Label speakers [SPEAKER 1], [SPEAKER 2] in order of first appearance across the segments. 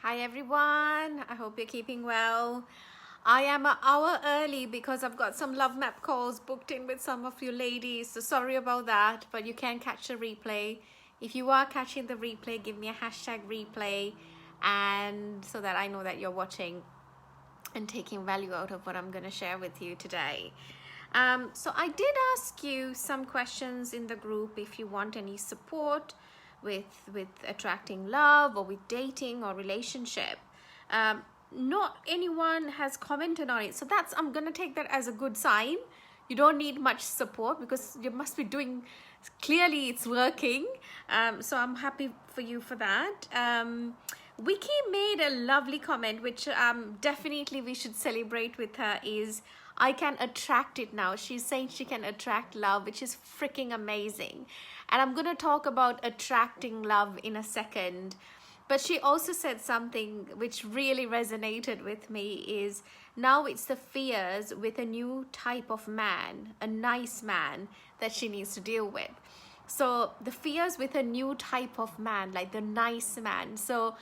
[SPEAKER 1] Hi everyone, I hope you're keeping well. I am an hour early because I've got some love map calls booked in with some of you ladies, so sorry about that, but you can catch the replay. If you are catching the replay, give me a hashtag replay, and so that I know that you're watching and taking value out of what I'm going to share with you today. So I did ask you some questions in the group if you want any support with attracting love or with dating or relationship. Not anyone has commented on it, so that's, I'm gonna take that as a good sign. You don't need much support because you must be doing, clearly it's working. So I'm happy for you for that. Wiki made a lovely comment, which definitely we should celebrate with her, is I can attract it now. She's saying she can attract love, which is freaking amazing. And I'm going to talk about attracting love in a second. But she also said something which really resonated with me, is now it's the fears with a new type of man, a nice man, that she needs to deal with. So the fears with a new type of man, like the nice man. So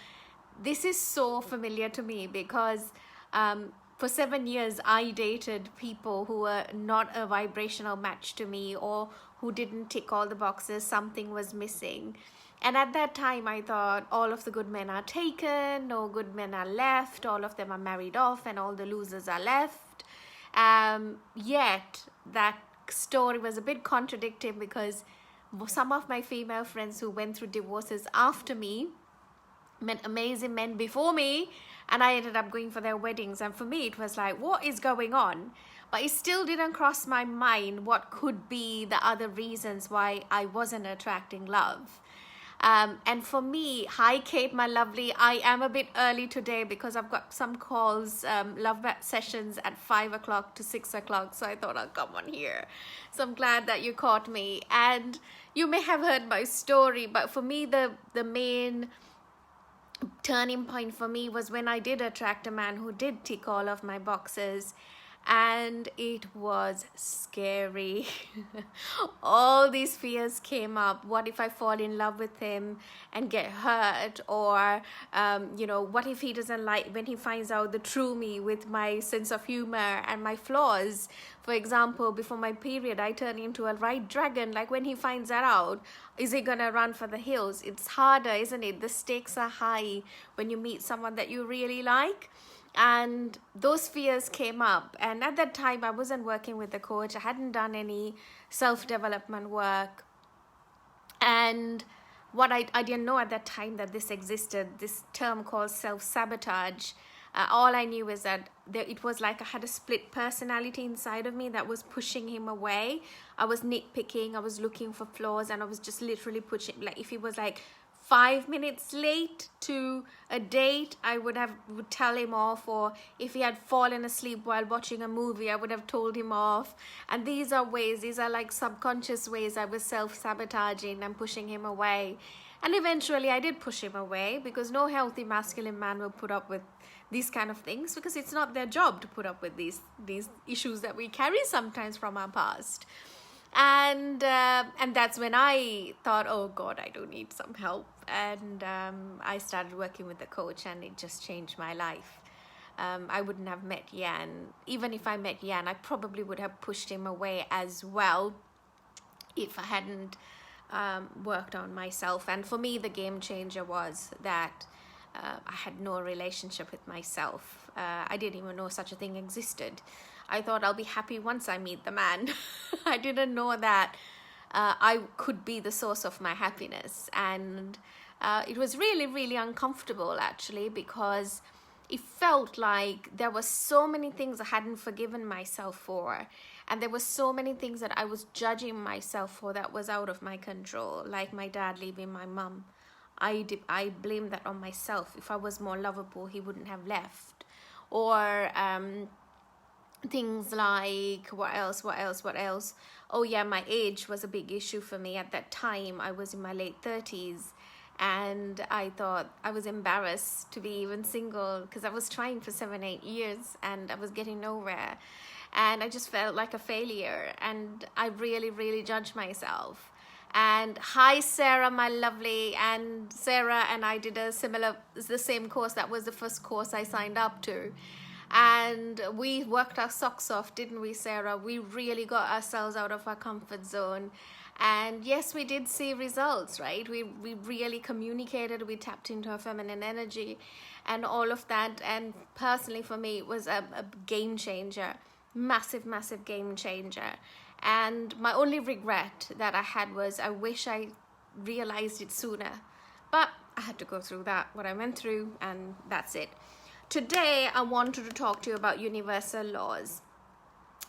[SPEAKER 1] this is so familiar to me because for 7 years I dated people who were not a vibrational match to me, or who didn't tick all the boxes. Something was missing. And at that time I thought all of the good men are taken, no good men are left, all of them are married off, and all the losers are left. Yet that story was a bit contradicting, because some of my female friends who went through divorces after me met amazing men before me, and I ended up going for their weddings. And for me it was like, what is going on? But it still didn't cross my mind what could be the other reasons why I wasn't attracting love. And for me, hi Kate, my lovely, I am a bit early today because I've got some calls, love sessions at 5 o'clock to 6 o'clock, so I thought I'll come on here. So I'm glad that you caught me. And you may have heard my story, but for me the main turning point for me was when I did attract a man who did tick all of my boxes, and it was scary. All these fears came up. What if I fall in love with him and get hurt? Or what if he doesn't like, when he finds out the true me with my sense of humor and my flaws? For example, before my period I turned into a right dragon. Like, when he finds that out, is he gonna run for the hills? It's harder, isn't it? The stakes are high when you meet someone that you really like. And those fears came up, and at that time I wasn't working with a coach. I hadn't done any self-development work, and what I didn't know at that time that this existed, this term called self-sabotage. All I knew is that it was like I had a split personality inside of me that was pushing him away. I was nitpicking, I was looking for flaws, and I was just literally pushing. Like, if he was like 5 minutes late to a date, I would tell him off. Or if he had fallen asleep while watching a movie, I would have told him off. And these are like subconscious ways I was self-sabotaging and pushing him away. And eventually I did push him away, because no healthy masculine man will put up with these kind of things, because it's not their job to put up with these issues that we carry sometimes from our past. And that's when I thought, oh God, I do need some help. And I started working with a coach, and it just changed my life. I wouldn't have met Yan. Even if I met Yan, I probably would have pushed him away as well if I hadn't worked on myself. And for me, the game changer was that I had no relationship with myself. I didn't even know such a thing existed. I thought I'll be happy once I meet the man. I didn't know that I could be the source of my happiness. And it was really, really uncomfortable, actually, because it felt like there were so many things I hadn't forgiven myself for. And there were so many things that I was judging myself for that was out of my control. Like my dad leaving my mum. I blamed that on myself. If I was more lovable, he wouldn't have left. Or things like, what else? Oh yeah, my age was a big issue for me. At that time, I was in my late 30s. And I thought I was embarrassed to be even single, because I was trying for 7-8 years and I was getting nowhere. And I just felt like a failure. And I really, really judged myself. And hi Sarah, my lovely. And Sarah and I did the same course. That was the first course I signed up to, and we worked our socks off, didn't we, Sarah? We really got ourselves out of our comfort zone. And yes, we did see results, right? We really communicated, we tapped into our feminine energy and all of that. And personally for me, it was a game changer, massive game changer. And my only regret that I had was I wish I realized it sooner, but I had to go through what I went through, and that's it. Today I wanted to talk to you about universal laws,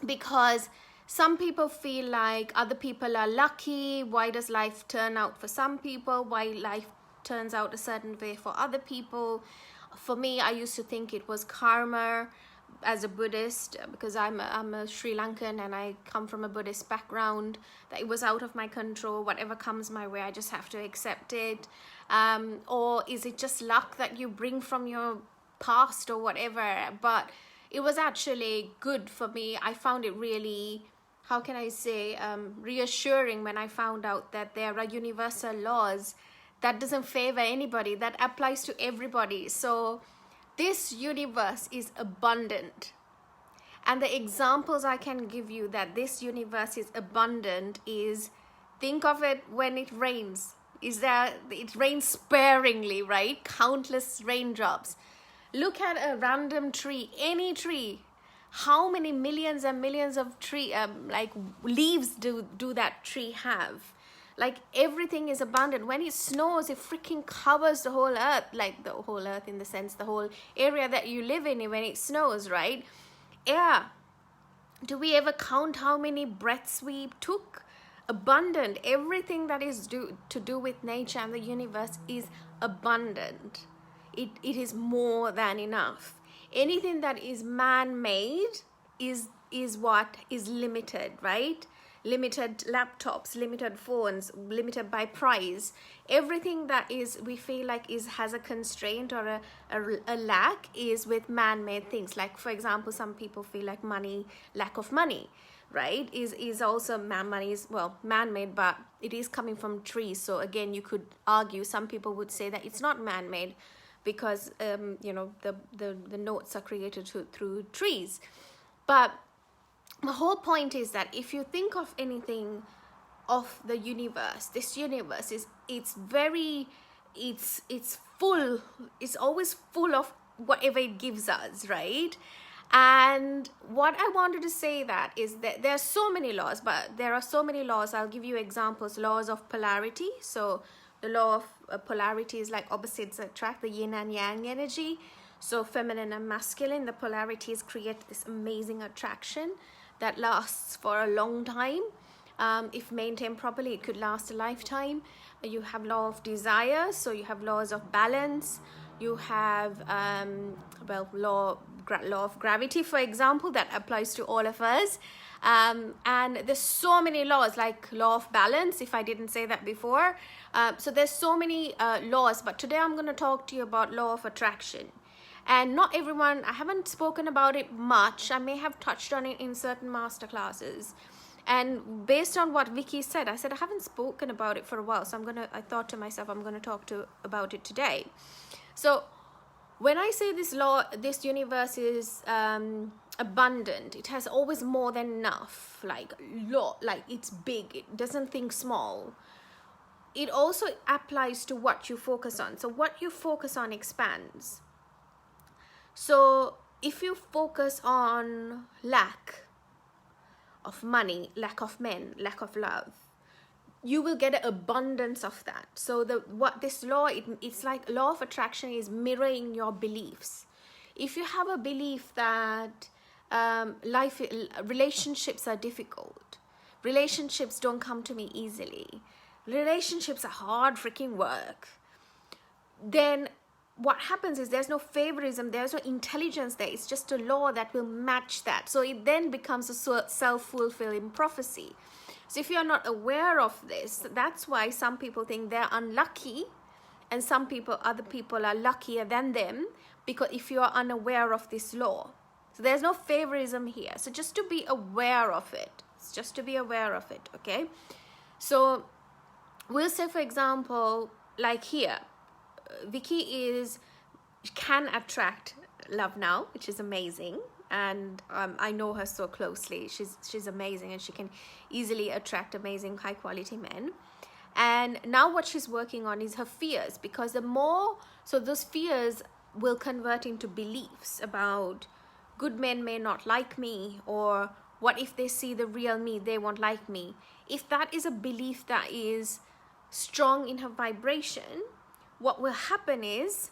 [SPEAKER 1] because some people feel like other people are lucky. Why does life turn out for some people? Why life turns out a certain way for other people? For me, I used to think it was karma as a Buddhist, because I'm a Sri Lankan and I come from a Buddhist background, that it was out of my control. Whatever comes my way, I just have to accept it. Or is it just luck that you bring from your past or whatever? But it was actually good for me. I found it really, how can I say, reassuring when I found out that there are universal laws that doesn't favor anybody, that applies to everybody. So this universe is abundant. And the examples I can give you that this universe is abundant is, think of it when it rains. It rains sparingly, right? Countless raindrops. Look at a random tree, any tree. How many millions and millions of leaves do that tree have? Like, everything is abundant. When it snows, it freaking covers the whole earth, like the whole earth in the sense, the whole area that you live in when it snows, right? Yeah. Do we ever count how many breaths we took? Abundant. Everything that is to do with nature and the universe is abundant. It is more than enough. Anything that is man-made is what is limited, right? Limited laptops, limited phones, limited by price. Everything that is, we feel like has a constraint or a lack, is with man-made things. Like, for example, some people feel like lack of money, right, is also money is, well, man-made, but it is coming from trees. So again, you could argue, some people would say that it's not man-made, because the notes are created through trees. But the whole point is that if you think of anything of the universe, this universe it's full, it's always full of whatever it gives us, right? And what I wanted to say that is that there are so many laws, but there are so many laws. I'll give you examples. Laws of polarity. So the law of polarity is like opposites attract, the yin and yang energy. So feminine and masculine, the polarities create this amazing attraction that lasts for a long time. If maintained properly, it could last a lifetime. You have law of desire, so you have laws of balance. You have law of gravity, for example, that applies to all of us. And there's so many laws, like law of balance, if I didn't say that before. So there's so many laws, but today I'm going to talk to you about law of attraction. And not everyone, I haven't spoken about it much. I may have touched on it in certain master classes. And based on what Vicky said, I said I haven't spoken about it for a while. So I thought to myself, I'm going to talk about it today. So when I say this universe is abundant, it has always more than enough, like it's big, it doesn't think small. It also applies to what you focus on. So what you focus on expands. So if you focus on lack of money, lack of men, lack of love, you will get an abundance of that. So this law, it's like law of attraction is mirroring your beliefs. If you have a belief that relationships are difficult, relationships don't come to me easily, relationships are hard freaking work, then what happens is there's no favorism, there's no intelligence there. It's just a law that will match that. So it then becomes a self-fulfilling prophecy. So if you're not aware of this, that's why some people think they're unlucky, and other people are luckier than them, because if you are unaware of this law. So there's no favorism here. So just to be aware of it. It's just to be aware of it, okay? So we'll say, for example, like here, Vicky can attract love now, which is amazing. And I know her so closely. She's amazing, and she can easily attract amazing high quality men. And now what she's working on is her fears, because the more, so those fears will convert into beliefs about good men may not like me, or what if they see the real me, they won't like me. If that is a belief that is strong in her vibration, what will happen is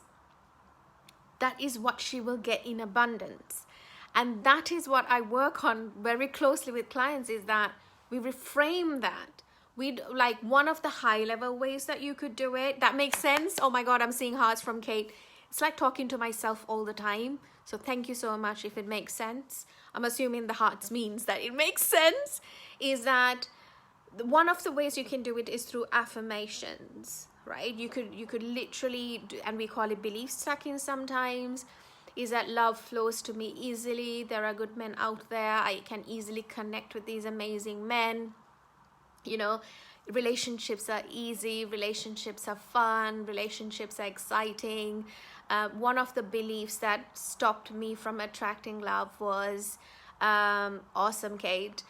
[SPEAKER 1] that is what she will get in abundance. And that is what I work on very closely with clients, is that we reframe that. Like one of the high level ways that you could do it, that makes sense. Oh my God, I'm seeing hearts from Kate. It's like talking to myself all the time. So thank you so much if it makes sense. I'm assuming the hearts means that it makes sense. Is that one of the ways you can do it is through affirmations, right? You could literally do, and we call it belief stacking sometimes, is that love flows to me easily. There are good men out there. I can easily connect with these amazing men. You know, relationships are easy, relationships are fun, relationships are exciting. One of the beliefs that stopped me from attracting love was, awesome Kate,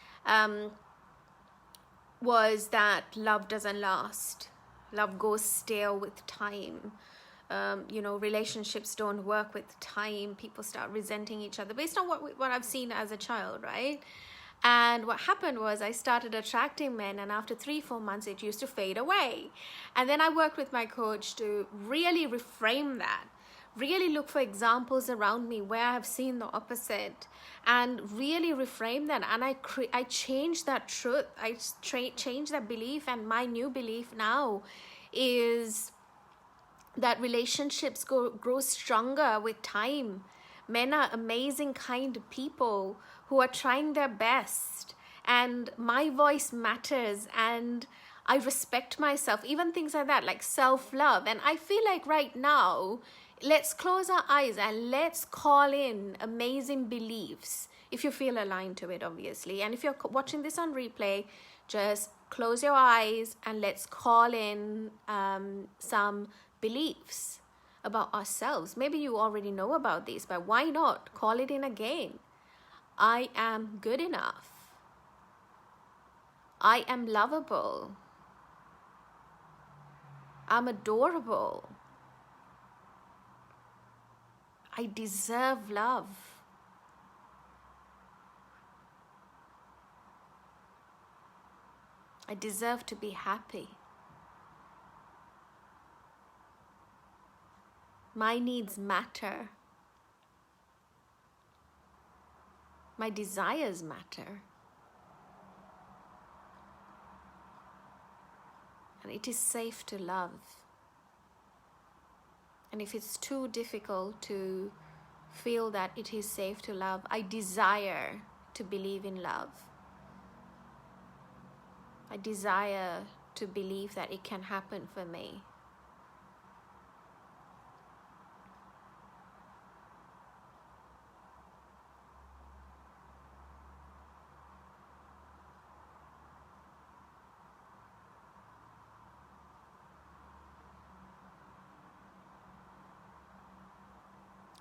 [SPEAKER 1] was that love doesn't last. Love goes stale with time. You know, relationships don't work with time. People start resenting each other based on what I've seen as a child, right? And what happened was I started attracting men, and after 3-4 months it used to fade away. And then I worked with my coach to really reframe that, really look for examples around me where I have seen the opposite, and really reframe that. And I changed that truth. I changed that belief, and my new belief now is that relationships grow stronger with time. Men are amazing, kind people who are trying their best, and my voice matters, and I respect myself, even things like that, like self-love. And I feel like right now, let's close our eyes and let's call in amazing beliefs, if you feel aligned to it, obviously. And if you're watching this on replay, just close your eyes and let's call in some beliefs about ourselves. Maybe you already know about these, but why not call it in again? I am good enough. I am lovable. I'm adorable. I deserve love. I deserve to be happy. My needs matter. My desires matter. And it is safe to love. And if it's too difficult to feel that it is safe to love, I desire to believe in love. I desire to believe that it can happen for me.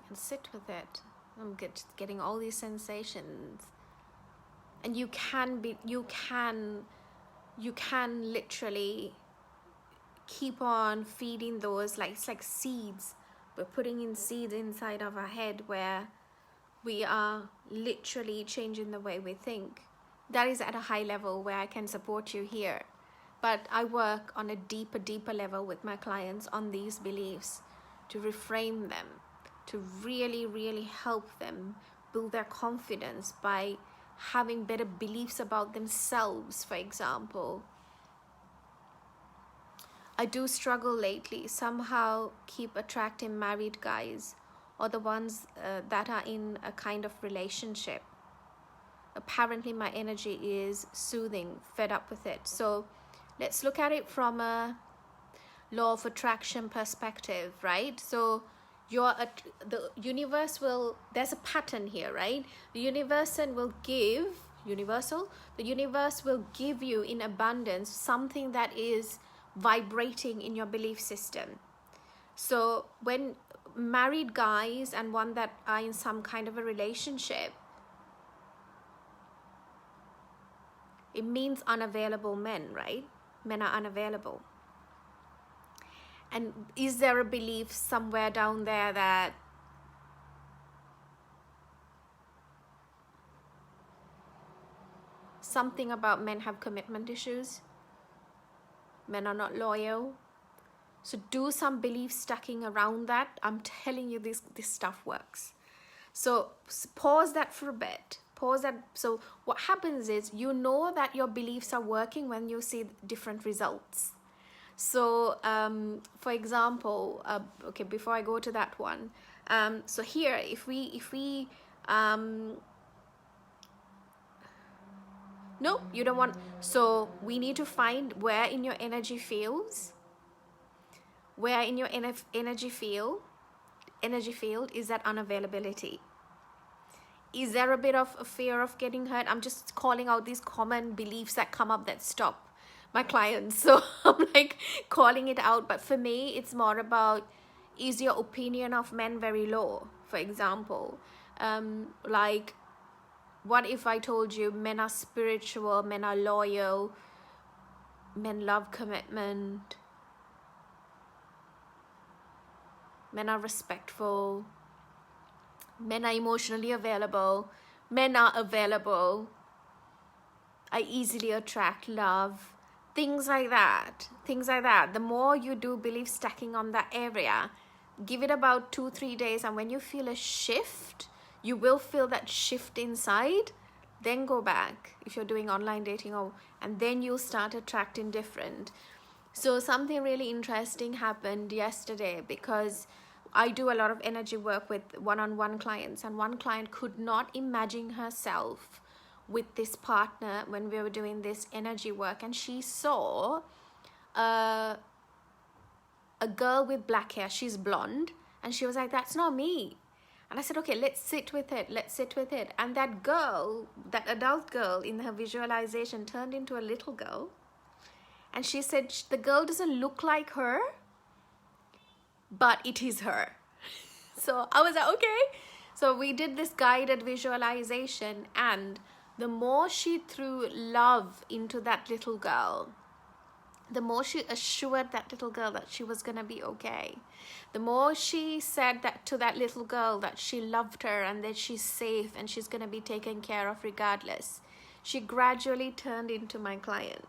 [SPEAKER 1] And sit with it. I'm getting all these sensations, and you can literally keep on feeding those, like it's like seeds. We're putting in seeds inside of our head where we are literally changing the way we think. That is at a high level where I can support you here, but I work on a deeper level with my clients on these beliefs to reframe them, to really help them build their confidence by having better beliefs about themselves. For example, I do struggle lately, somehow keep attracting married guys or the ones that are in a kind of relationship. Apparently my energy is soothing, fed up with it. So let's look at it from a law of attraction perspective, right? So the universe will, there's a pattern here, right? The universe will give, the universe will give you in abundance something that is vibrating in your belief system. So when married guys and one that are in some kind of a relationship, it means unavailable men, right? Men are unavailable. And is there a belief somewhere down there that something about men have commitment issues? Men are not loyal. So do some belief stacking around that. I'm telling you, this stuff works. So pause that for a bit. Pause that. So what happens is, you know that your beliefs are working when you see different results. So for example, okay, before I go to that one, so here, if we no, you don't want, so we need to find where in your energy fields, where in your energy field is that unavailability. Is there a bit of a fear of getting hurt? I'm just calling out these common beliefs that come up that stop my clients. So I'm like calling it out. But for me, it's more about, is your opinion of men very low? For example, like, what if I told you men are spiritual, men are loyal, men love commitment, men are respectful, men are emotionally available, men are available, I easily attract love, things like that. The more you do belief stacking on that area, give it about 2-3 days, and when you feel a shift, you will feel that shift inside, then go back if you're doing online dating, and then you'll start attracting different. So something really interesting happened yesterday, because I do a lot of energy work with one-on-one clients, and one client could not imagine herself with this partner when we were doing this energy work, and she saw a girl with black hair. She's blonde, and she was like, that's not me. And I said, okay, let's sit with it. And that girl, that adult girl in her visualization, turned into a little girl. And she said, the girl doesn't look like her, but it is her. So I was like, okay. So we did this guided visualization, and the more she threw love into that little girl, the more she assured that little girl that she was gonna be okay. The more she said that to that little girl, that she loved her and that she's safe and she's gonna be taken care of regardless, she gradually turned into my client.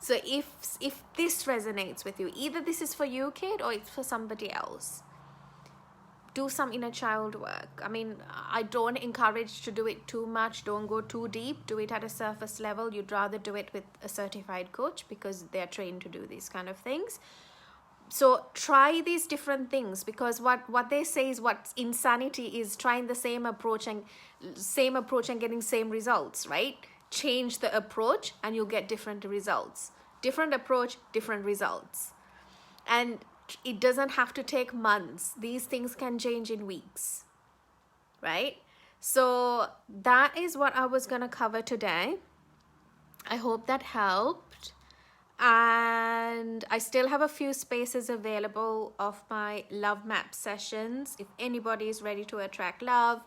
[SPEAKER 1] So if this resonates with you, either this is for you, kid, or it's for somebody else, do some inner child work. I mean, I don't encourage to do it too much. Don't go too deep. Do it at a surface level. You'd rather do it with a certified coach, because they're trained to do these kind of things. So try these different things, because what they say is, what insanity is trying the same approach and getting same results, right? Change the approach and you'll get different results. Different approach, different results. And it doesn't have to take months. These things can change in weeks, right? So that is what I was going to cover today. I hope that helped. And I still have a few spaces available of my love map sessions. If anybody is ready to attract love,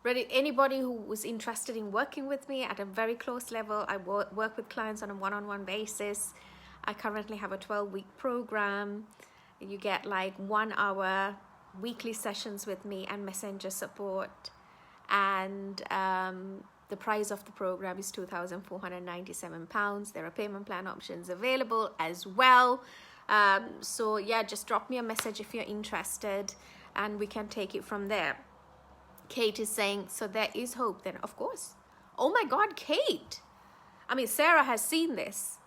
[SPEAKER 1] anybody who is interested in working with me at a very close level, I work with clients on a one-on-one basis. I currently have a 12-week program. You get like 1 hour weekly sessions with me and messenger support. And the price of the program is £2,497. There are payment plan options available as well. So yeah, just drop me a message if you're interested and we can take it from there. Kate is saying, so there is hope then. Of course. Oh my God, Kate. I mean, Sarah has seen this.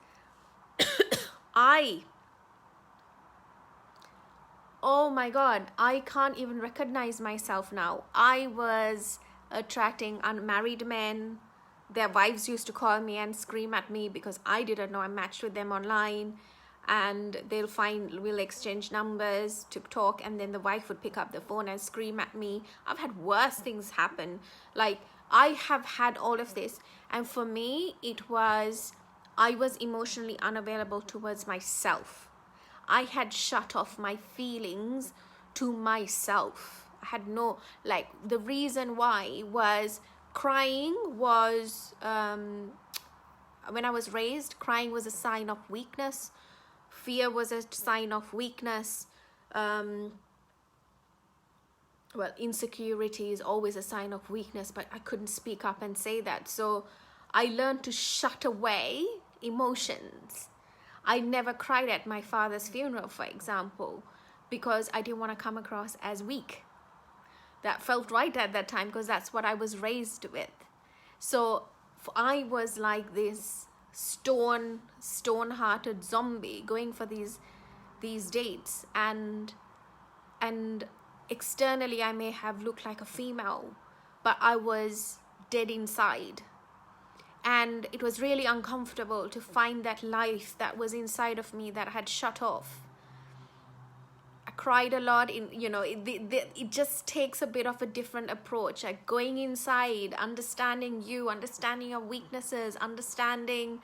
[SPEAKER 1] Oh my God, I can't even recognize myself now. I was attracting unmarried men. Their wives used to call me and scream at me because I didn't know I matched with them online. And we'll exchange numbers to talk, and then the wife would pick up the phone and scream at me. I've had worse things happen. Like, I have had all of this, and for me it was, I was emotionally unavailable towards myself. I had shut off my feelings to myself. I had no, like, the reason why was crying was, when I was raised, crying was a sign of weakness. Fear was a sign of weakness. Well, insecurity is always a sign of weakness, but I couldn't speak up and say that. So I learned to shut away emotions. I never cried at my father's funeral, for example, because I didn't want to come across as weak. That felt right at that time because that's what I was raised with. So I was like this stone-hearted zombie going for these dates, and externally I may have looked like a female, but I was dead inside. And it was really uncomfortable to find that life that was inside of me that had shut off. I cried a lot. It just takes a bit of a different approach, like going inside, understanding you, understanding your weaknesses, understanding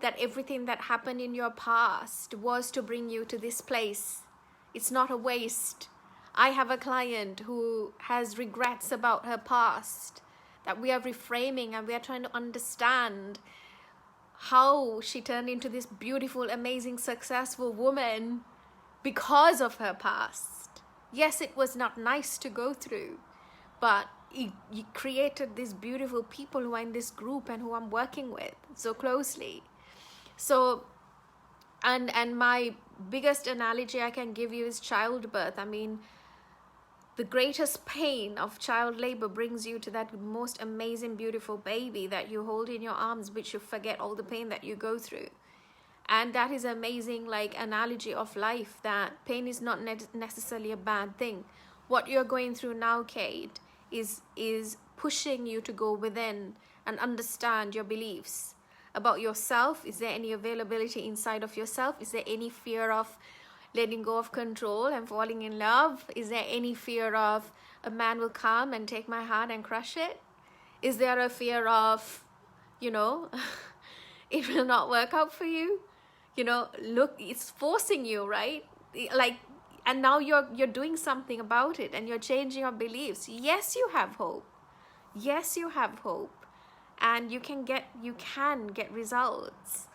[SPEAKER 1] that everything that happened in your past was to bring you to this place. It's not a waste. I have a client who has regrets about her past that we are reframing, and we are trying to understand how she turned into this beautiful, amazing, successful woman because of her past. Yes, it was not nice to go through, but it created these beautiful people who are in this group and who I'm working with so closely. So, and my biggest analogy I can give you is childbirth. I mean, the greatest pain of child labor brings you to that most amazing, beautiful baby that you hold in your arms, which you forget all the pain that you go through. And that is amazing, like, analogy of life, that pain is not necessarily a bad thing. What you're going through now, Kate, is pushing you to go within and understand your beliefs about yourself. Is there any availability inside of yourself? Is there any fear of letting go of control and falling in love? Is there any fear of a man will come and take my heart and crush it? Is there a fear of, it will not work out for you? Look, it's forcing you, right? Like, and now you're doing something about it and you're changing your beliefs. Yes, you have hope. Yes, you have hope. And you can get results.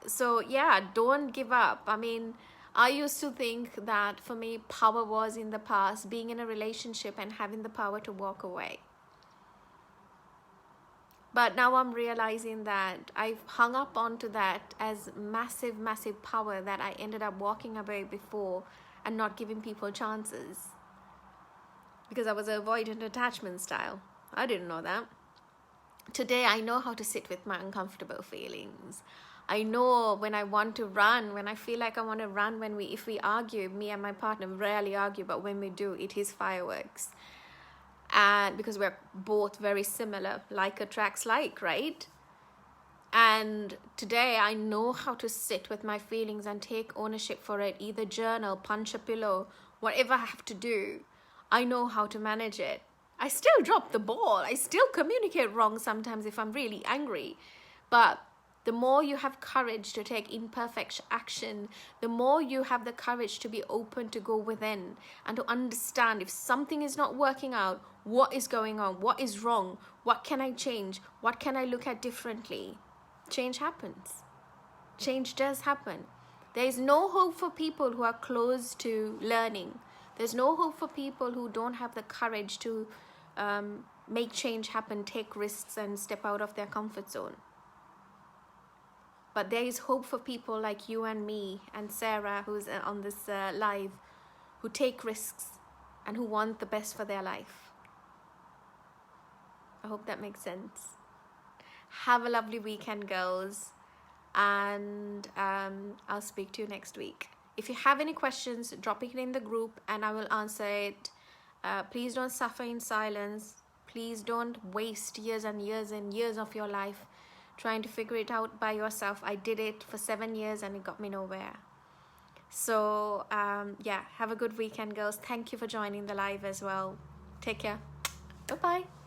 [SPEAKER 1] So yeah, don't give up. I mean, I used to think that for me, power was in the past, being in a relationship and having the power to walk away. But now I'm realizing that I've hung up onto that as massive, massive power, that I ended up walking away before and not giving people chances because I was an avoidant attachment style. I didn't know that. Today, I know how to sit with my uncomfortable feelings. I know when I want to run, when I feel like I want to run, if we argue, me and my partner rarely argue, but when we do, it is fireworks. And because we're both very similar, like attracts like, right? And today I know how to sit with my feelings and take ownership for it, either journal, punch a pillow, whatever I have to do. I know how to manage it. I still drop the ball. I still communicate wrong sometimes if I'm really angry. But the more you have courage to take imperfect action, the more you have the courage to be open to go within and to understand if something is not working out, what is going on, what is wrong, what can I change, what can I look at differently. Change happens. Change does happen. There is no hope for people who are close to learning. There's no hope for people who don't have the courage to make change happen, take risks and step out of their comfort zone. But there is hope for people like you and me and Sarah, who's on this live, who take risks and who want the best for their life. I hope that makes sense. Have a lovely weekend, girls, and I'll speak to you next week. If you have any questions, drop it in the group and I will answer it. Please don't suffer in silence. Please don't waste years and years and years of your life trying to figure it out by yourself. I did it for 7 years and it got me nowhere. So yeah, have a good weekend, girls. Thank you for joining the live as well. Take care. Bye-bye.